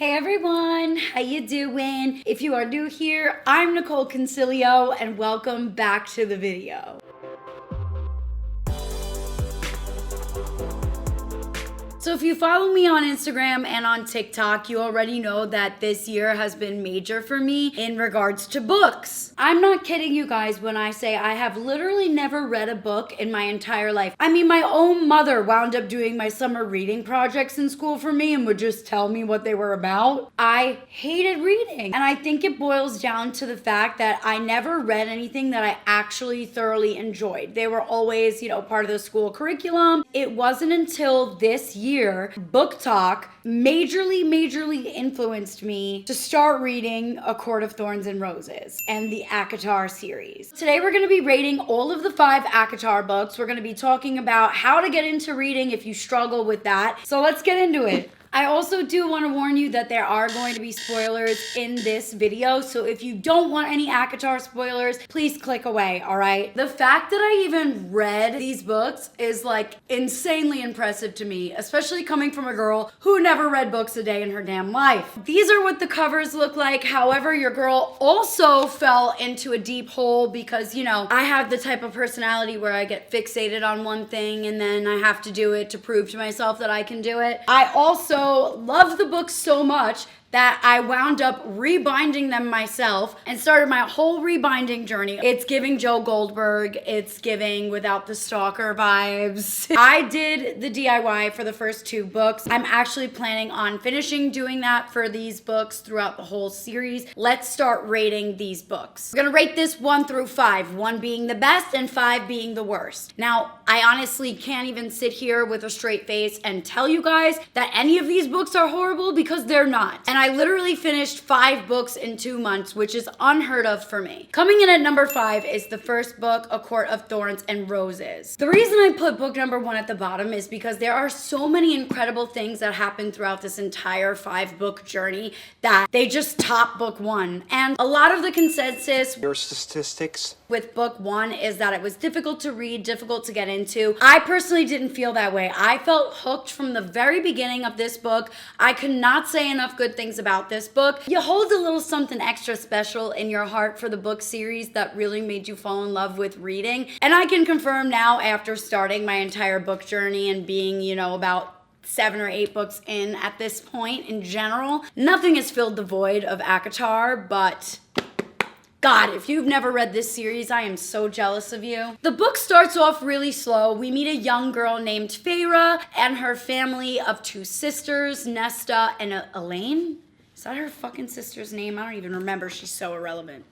Hey everyone, how you doing? If you are new here, I'm Nicol Concilio and welcome back to the video. So if you follow me on Instagram and on TikTok, you already know that this year has been major for me in regards to books. I'm not kidding you guys when I say I have literally never read a book in my entire life. I mean, my own mother wound up doing my summer reading projects in school for me and would just tell me what they were about. I hated reading, and I think it boils down to the fact that I never read anything that I actually thoroughly enjoyed. They were always, part of the school curriculum. It wasn't until this year Book Talk majorly influenced me to start reading A Court of Thorns and Roses and the ACOTAR series. Today we're going to be rating all of the 5 ACOTAR books. We're going to be talking about how to get into reading if you struggle with that. So let's get into it. I also do want to warn you that there are going to be spoilers in this video, so if you don't want any ACOTAR spoilers, please click away, alright? The fact that I even read these books is like insanely impressive to me, especially coming from a girl who never read books a day in her damn life. These are what the covers look like. However, your girl also fell into a deep hole because, I have the type of personality where I get fixated on one thing and then I have to do it to prove to myself that I can do it. I also loved the book so much that I wound up rebinding them myself and started my whole rebinding journey. It's giving Joe Goldberg, it's giving Without the Stalker vibes. I did the DIY for the first 2 books. I'm actually planning on finishing doing that for these books throughout the whole series. Let's start rating these books. We're gonna rate this 1 through 5, 1 being the best and 5 being the worst. Now, I honestly can't even sit here with a straight face and tell you guys that any of these books are horrible because they're not. And I literally finished 5 books in 2 months, which is unheard of for me. Coming in at number 5 is the first book, A Court of Thorns and Roses. The reason I put book number 1 at the bottom is because there are so many incredible things that happen throughout this entire 5-book journey that they just top book 1. And a lot of the consensus Your statistics with book 1 is that it was difficult to read, difficult to get into. I personally didn't feel that way. I felt hooked from the very beginning of this book. I could not say enough good things about this book. You hold a little something extra special in your heart for the book series that really made you fall in love with reading. And I can confirm now, after starting my entire book journey and being, about 7 or 8 books in at this point in general, nothing has filled the void of ACOTAR, but God, if you've never read this series, I am so jealous of you. The book starts off really slow. We meet a young girl named Feyre and her family of 2 sisters, Nesta and Elaine. Is that her fucking sister's name? I don't even remember. She's so irrelevant.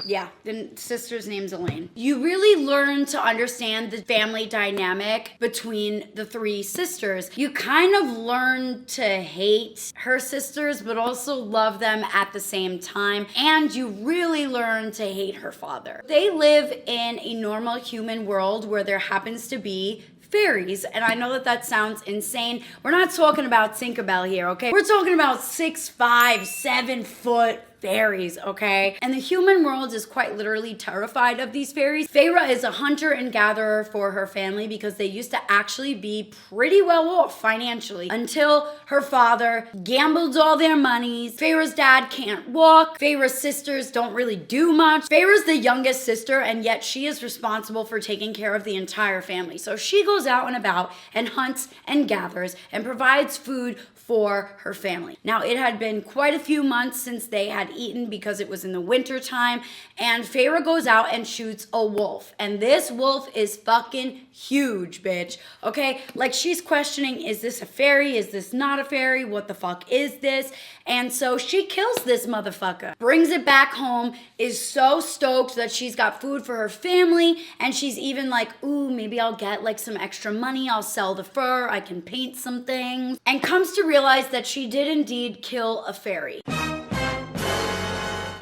Yeah, the sister's name's Elaine. You really learn to understand the family dynamic between the 3 sisters. You kind of learn to hate her sisters, but also love them at the same time. And you really learn to hate her father. They live in a normal human world where there happens to be fairies, and I know that sounds insane. We're not talking about Tinkerbell here, okay? We're talking about 6'5", 7 foot fairies, okay? And the human world is quite literally terrified of these fairies. Feyre is a hunter and gatherer for her family because they used to actually be pretty well off financially until her father gambled all their monies. Feyre's dad can't walk. Feyre's sisters don't really do much. Feyre's the youngest sister, and yet she is responsible for taking care of the entire family. So she goes out and about and hunts and gathers and provides food for her family. Now, it had been quite a few months since they had eaten because it was in the winter time, and Feyre goes out and shoots a wolf, and this wolf is fucking huge, bitch, okay? Like, she's questioning, is this a fairy? Is this not a fairy? What the fuck is this? And so she kills this motherfucker, brings it back home, is so stoked that she's got food for her family, and she's even like, ooh, maybe I'll get like some extra money, I'll sell the fur, I can paint some things, and comes to realize that she did indeed kill a fairy.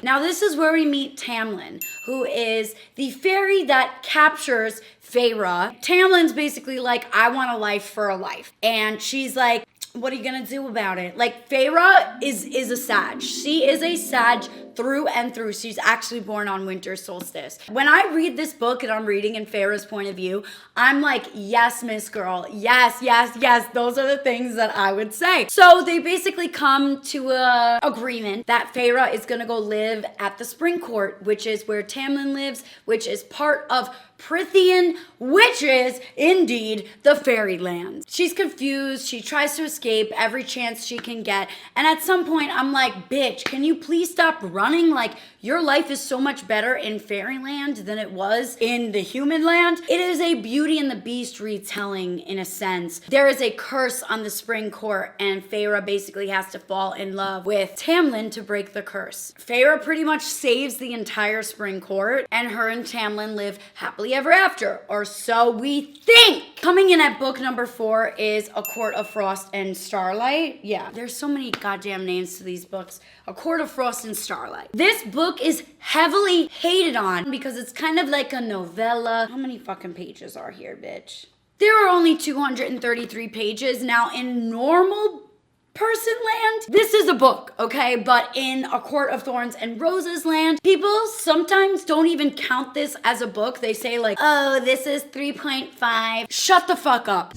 Now this is where we meet Tamlin, who is the fairy that captures Feyre. Tamlin's basically like, I want a life for a life. And she's like, what are you gonna do about it? Like, Feyre is a Sag. She is a Sag through and through. She's actually born on winter solstice. When I read this book and I'm reading in Feyre's point of view, I'm like, yes, Miss Girl. Yes, yes, yes. Those are the things that I would say. So they basically come to a agreement that Feyre is gonna go live at the Spring Court, which is where Tamlin lives, which is part of Prithian, which is indeed the fairyland. She's confused. She tries to escape every chance she can get. And at some point, I'm like, bitch, can you please stop running? Like, your life is so much better in fairyland than it was in the human land. It is a Beauty and the Beast retelling in a sense. There is a curse on the Spring Court, and Feyre basically has to fall in love with Tamlin to break the curse. Feyre pretty much saves the entire Spring Court, and her and Tamlin live happily ever after, or so we think. Coming in at book number 4 is A Court of Frost and Starlight. Yeah, there's so many goddamn names to these books. A Court of Frost and Starlight. This book is heavily hated on because it's kind of like a novella. How many fucking pages are here, bitch? There are only 233 pages. Now, in normal person land, this is a book, okay? But in A Court of Thorns and Roses land, people sometimes don't even count this as a book. They say like, oh, this is 3.5. Shut the fuck up.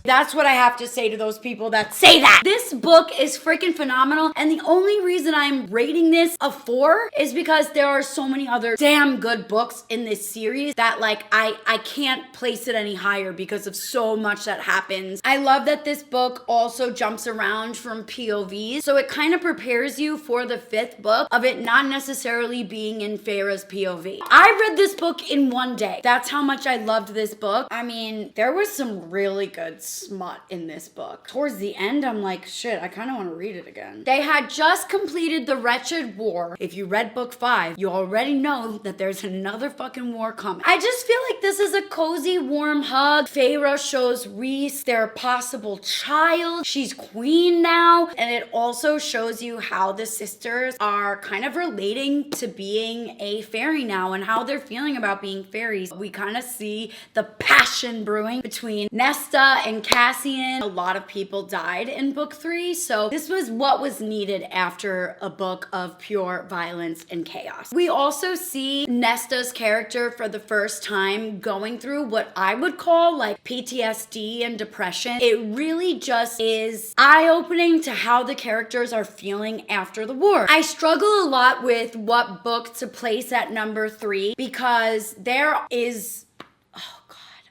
That's what I have to say to those people that say that. This book is freaking phenomenal, and the only reason I'm rating this a 4 is because there are so many other damn good books in this series that like I can't place it any higher because of so much that happens. I love that this book also jumps around from POVs, so it kind of prepares you for the 5th book of it not necessarily being in Feyre's POV. I read this book in one day. That's how much I loved this book. I mean, there was some really good smut in this book. Towards the end, I'm like, shit, I kind of want to read it again. They had just completed the Wretched War. If you read book 5, you already know that there's another fucking war coming. I just feel like this is a cozy, warm hug. Feyre shows Rhys their possible child. She's queen now. And it also shows you how the sisters are kind of relating to being a fairy now and how they're feeling about being fairies. We kind of see the passion brewing between Nesta and Cassian. A lot of people died in book 3, so this was what was needed after a book of pure violence and chaos. We also see Nesta's character for the first time going through what I would call like PTSD and depression. It really just is eye-opening to how the characters are feeling after the war. I struggle a lot with what book to place at number 3 because there is,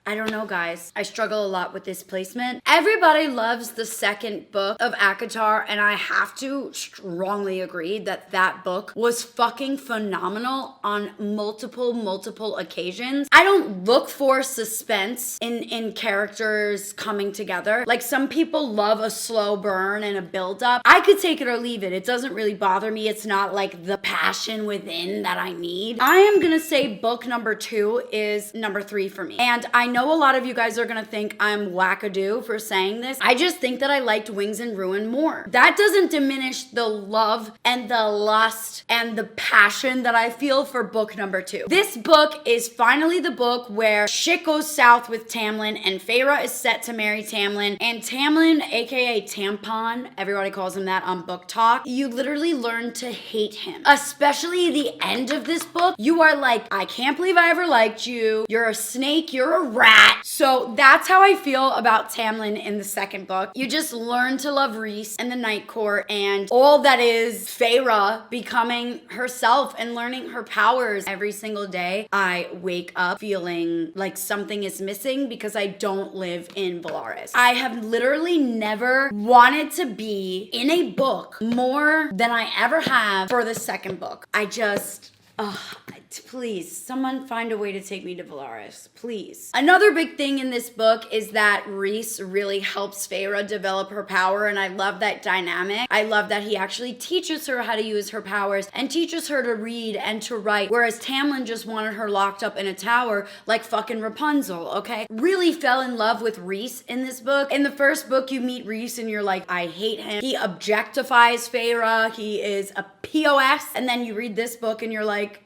I don't know, guys. I struggle a lot with this placement. Everybody loves the second book of ACOTAR, and I have to strongly agree that that book was fucking phenomenal on multiple occasions. I don't look for suspense in characters coming together. Like, some people love a slow burn and a build-up. I could take it or leave it. It doesn't really bother me. It's not like the passion within that I need. I am gonna say book number 2 is number 3 for me. And I know a lot of you guys are gonna think I'm wackadoo for saying this. I just think that I liked Wings and Ruin more. That doesn't diminish the love and the lust and the passion that I feel for book number 2. This book is finally the book where shit goes south with Tamlin, and Feyre is set to marry Tamlin, and Tamlin, aka Tampon, everybody calls him that on Book Talk, you literally learn to hate him. Especially the end of this book, you are like, I can't believe I ever liked you. You're a snake, you're a rat. So that's how I feel about Tamlin in the second book. You just learn to love Rhys and the Night Court and all that is Feyre becoming herself and learning her powers. Every single day I wake up feeling like something is missing because I don't live in Valaris. I have literally never wanted to be in a book more than I ever have for the second book. I just... please, someone find a way to take me to Valaris, please. Another big thing in this book is that Rhys really helps Feyre develop her power, and I love that dynamic. I love that he actually teaches her how to use her powers and teaches her to read and to write, whereas Tamlin just wanted her locked up in a tower like fucking Rapunzel, okay? Really fell in love with Rhys in this book. In the first book, you meet Rhys and you're like, I hate him. He objectifies Feyre. He is a POS. And then you read this book and you're like,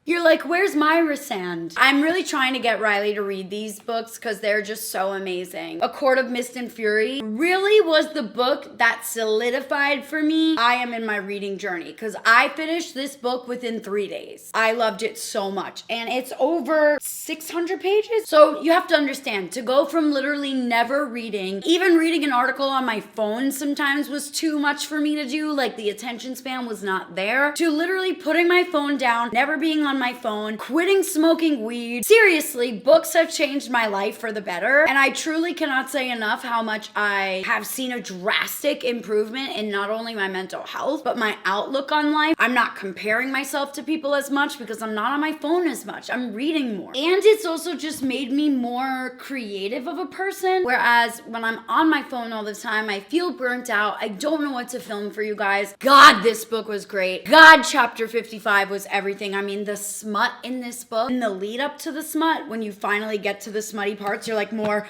You're like, where's Myra Sand? I'm really trying to get Riley to read these books because they're just so amazing. A Court of Mist and Fury really was the book that solidified for me I am in my reading journey, because I finished this book within 3 days. I loved it so much, and it's over 600 pages. So you have to understand, to go from literally never reading, even reading an article on my phone sometimes was too much for me to do, like the attention span was not there, to literally putting my phone down, never being on my phone, quitting smoking weed. Seriously, books have changed my life for the better, and I truly cannot say enough how much I have seen a drastic improvement in not only my mental health, but my outlook on life. I'm not comparing myself to people as much because I'm not on my phone as much. I'm reading more. And it's also just made me more creative of a person, whereas when I'm on my phone all the time, I feel burnt out. I don't know what to film for you guys. God, this book was great. God, chapter 55 was everything. I mean, the smut in this book and the lead up to the smut, when you finally get to the smutty parts, you're like, more.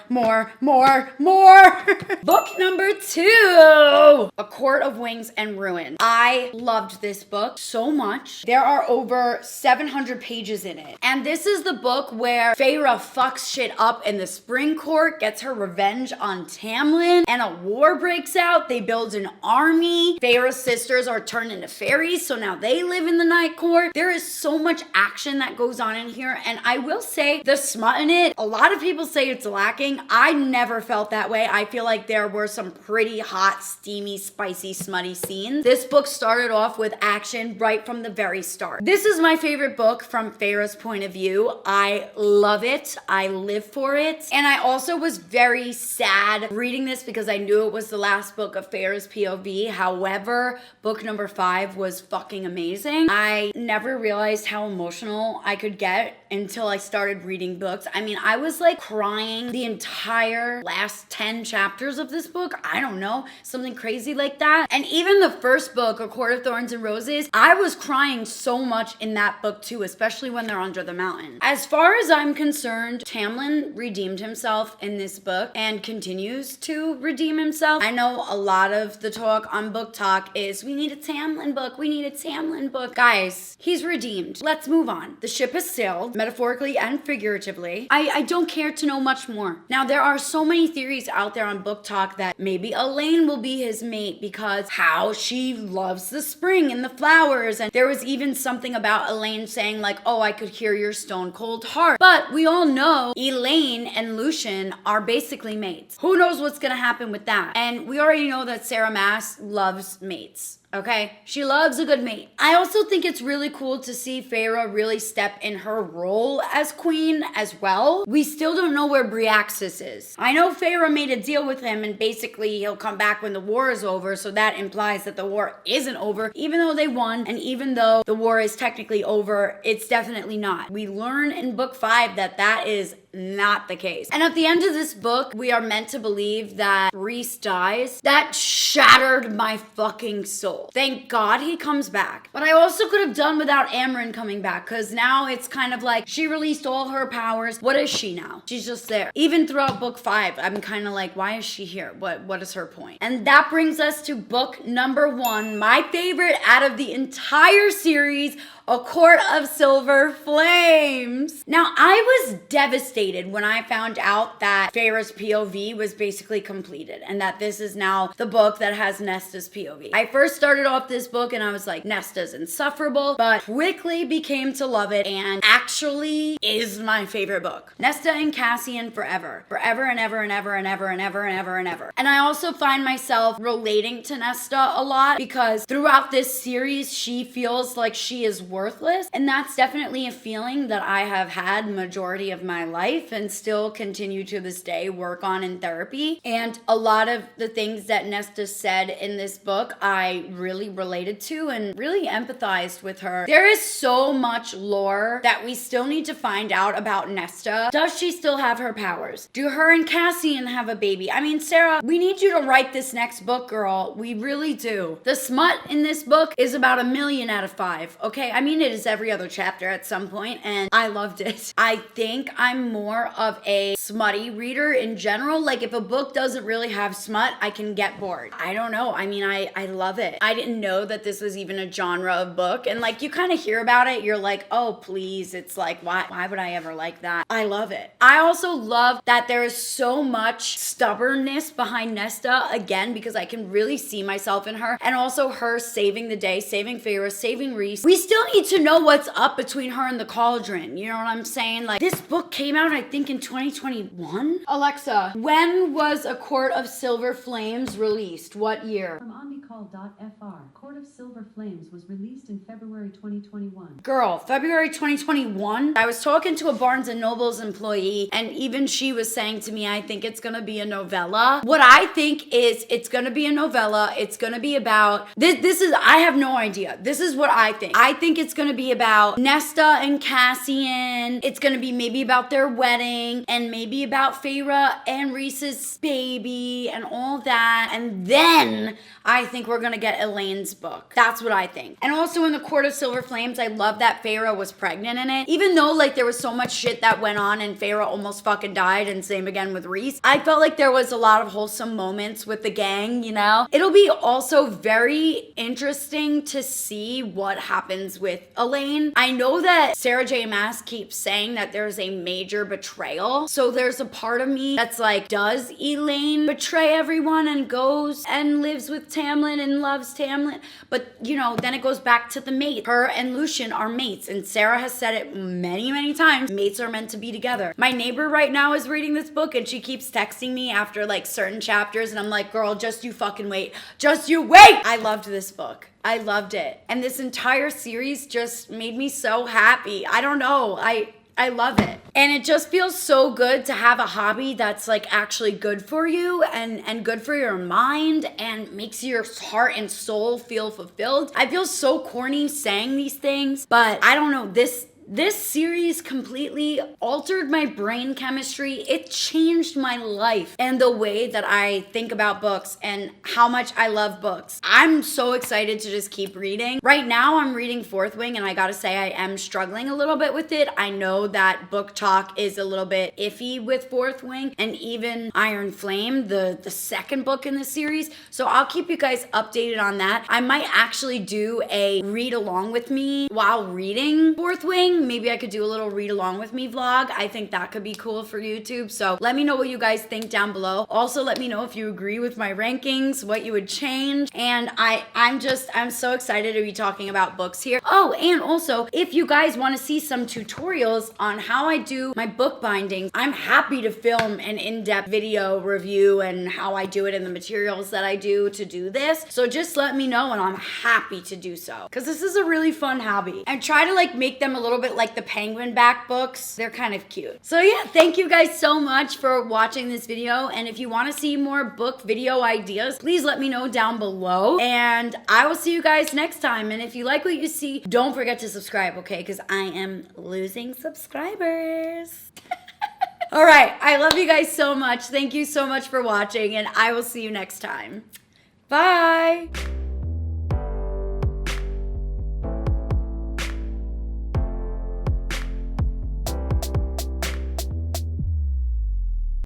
Book number 2, A Court of Wings and Ruin. I loved this book so much. There are over 700 pages in it. And this is the book where Feyre fucks shit up in the Spring Court, gets her revenge on Tamlin, and a war breaks out. They build an army. Feyre's sisters are turned into fairies, so now they live in the Night Court. There is so much action that goes on in here, and I will say the smut in it, a lot of people say it's lacking. I never felt that way. I feel like there were some pretty hot, steamy, spicy, smutty scenes. This book started off with action right from the very start. This is my favorite book from Feyre's point of view. I love it. I live for it. And I also was very sad reading this because I knew it was the last book of Feyre's POV. However, book number 5 was fucking amazing. I never realized how emotional I could get until I started reading books. I mean, I was like crying the entire last 10 chapters of this book. I don't know, something crazy like that. And even the first book, A Court of Thorns and Roses, I was crying so much in that book too, especially when they're under the mountain. As far as I'm concerned, Tamlin redeemed himself in this book and continues to redeem himself. I know a lot of the talk on Book Talk is, we need a Tamlin book, we need a Tamlin book. Guys, he's redeemed. Let's move on. The ship has sailed, metaphorically and figuratively. I don't care to know much more. Now, there are so many theories out there on Book Talk that maybe Elaine will be his mate because how she loves the spring and the flowers. And there was even something about Elaine saying like, oh, I could hear your stone cold heart. But we all know Elaine and Lucien are basically mates. Who knows what's gonna happen with that? And we already know that Sarah Maas loves mates. Okay? She loves a good mate. I also think it's really cool to see Feyre really step in her role as queen as well. We still don't know where Briaxis is. I know Feyre made a deal with him and basically he'll come back when the war is over, so that implies that the war isn't over, even though they won, and even though the war is technically over, it's definitely not. We learn in book 5 that that is not the case. And at the end of this book, we are meant to believe that Rhys dies. That shattered my fucking soul. Thank God he comes back. But I also could have done without Amryn coming back, because now it's kind of like she released all her powers. What is she now? She's just there. Even throughout book 5, I'm kind of like, why is she here? What is her point? And that brings us to book number 1, my favorite out of the entire series, A Court of Silver Flames. Now, I was devastated when I found out that Feyre's POV was basically completed and that this is now the book that has Nesta's POV. I first started off this book and I was like, Nesta's insufferable, but quickly became to love it and actually is my favorite book. Nesta and Cassian forever. Forever and ever and ever and ever and ever and ever and ever. And I also find myself relating to Nesta a lot because throughout this series, she feels like she is worthless, and that's definitely a feeling that I have had majority of my life and still continue to this day work on in therapy. And a lot of the things that Nesta said in this book I really related to and really empathized with her. There is so much lore that we still need to find out about Nesta. Does she still have her powers? Do her and Cassian have a baby? I mean, Sarah, we need you to write this next book, girl. We really do. The smut in this book is about 1 million out of 5, okay? I mean, it is every other chapter at some point, and I loved it. I think I'm more of a smutty reader in general. Like if a book doesn't really have smut, I can get bored. I don't know. I mean, I love it. I didn't know that this was even a genre of book. And like you kind of hear about it, you're like, oh, please. It's like, why would I ever like that? I love it. I also love that there is so much stubbornness behind Nesta, again, because I can really see myself in her. And also her saving the day, saving Feyre, saving Rhys. We still need to know what's up between her and the Cauldron. You know what I'm saying? Like this book came out, I think, in 2021. Alexa, when was A Court of Silver Flames released? What year? From omnicall.fr, Court of Silver Flames was released in February 2021. Girl, February 2021. I was talking to a Barnes & Noble's employee, and even she was saying to me, I think it's gonna be a novella. What I think is it's gonna be a novella. It's gonna be about, this is, I have no idea. This is what I think. I think it's gonna be about Nesta and Cassian. It's gonna be maybe about their wedding, and maybe about Feyre and Rhys's baby, and all that. And then I think we're gonna get Elaine's book. That's what I think. And also in the Court of Silver Flames, I love that Feyre was pregnant in it. Even though like there was so much shit that went on and Feyre almost fucking died, and same again with Rhys, I felt like there was a lot of wholesome moments with the gang, you know? It'll be also very interesting to see what happens with Elaine. I know that Sarah J. Maas keeps saying that there's a major betrayal. So there's a part of me that's like, does Elaine betray everyone and goes and lives with Tamlin and loves Tamlin? But you know, then it goes back to the mate. Her and Lucien are mates, and Sarah has said it many, many times. Mates are meant to be together. My neighbor right now is reading this book, and she keeps texting me after like certain chapters, and I'm like, girl, just you fucking wait. Just you wait! I loved this book. I loved it. And this entire series just made me so happy. I don't know. I love it. And it just feels so good to have a hobby that's like actually good for you and good for your mind and makes your heart and soul feel fulfilled. I feel so corny saying these things, but I don't know, this series completely altered my brain chemistry. It changed my life and the way that I think about books and how much I love books. I'm so excited to just keep reading. Right now I'm reading Fourth Wing, and I gotta say I am struggling a little bit with it. I know that book talk is a little bit iffy with Fourth Wing and even Iron Flame, the second book in the series. So I'll keep you guys updated on that. I might actually do a read along with me while reading Fourth Wing. Maybe I could do a little read along with me vlog. I think that could be cool for YouTube. So let me know what you guys think down below. Also, let me know if you agree with my rankings, what you would change. And I'm so excited to be talking about books here. Oh, and also, if you guys want to see some tutorials on how I do my book bindings, I'm happy to film an in-depth video review and how I do it and the materials that I do to do this. So just let me know, and I'm happy to do so, because this is a really fun hobby. And try to like make them a little bit like the penguin back books. They're kind of cute. So yeah, thank you guys so much for watching this video. And if you want to see more book video ideas, please let me know down below. And I will see you guys next time. And if you like what you see, don't forget to subscribe, okay? Because I am losing subscribers. All right, I love you guys so much. Thank you so much for watching, and I will see you next time. Bye.